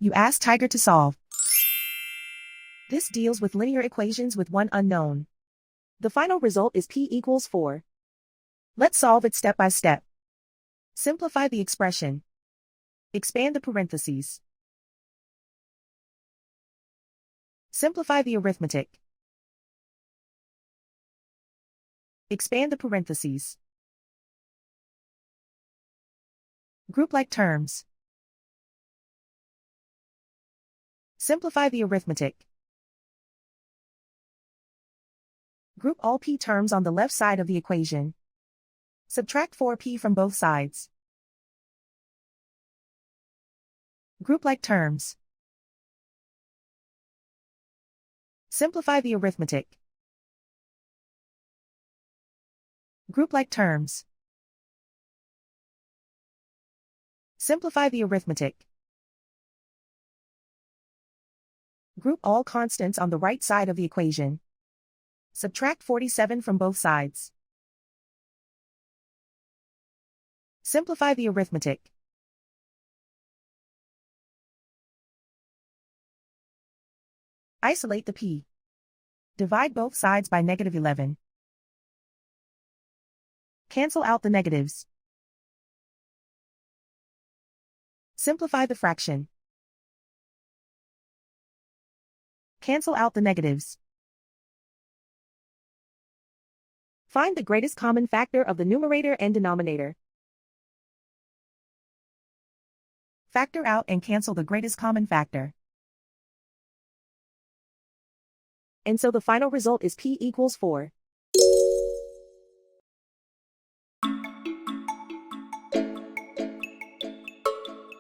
You ask Tiger to solve. This deals with linear equations with one unknown. The final result is p equals 4. Let's solve it step by step. Simplify the expression. Expand the parentheses. Simplify the arithmetic. Expand the parentheses. Group like terms. Simplify the arithmetic. Group all p terms on the left side of the equation. Subtract 4p from both sides. Group like terms. Simplify the arithmetic. Group like terms. Simplify the arithmetic. Group all constants on the right side of the equation. Subtract 47 from both sides. Simplify the arithmetic. Isolate the p. Divide both sides by -11. Cancel out the negatives. Simplify the fraction. Cancel out the negatives. Find the greatest common factor of the numerator and denominator. Factor out and cancel the greatest common factor. And so the final result is p equals 4.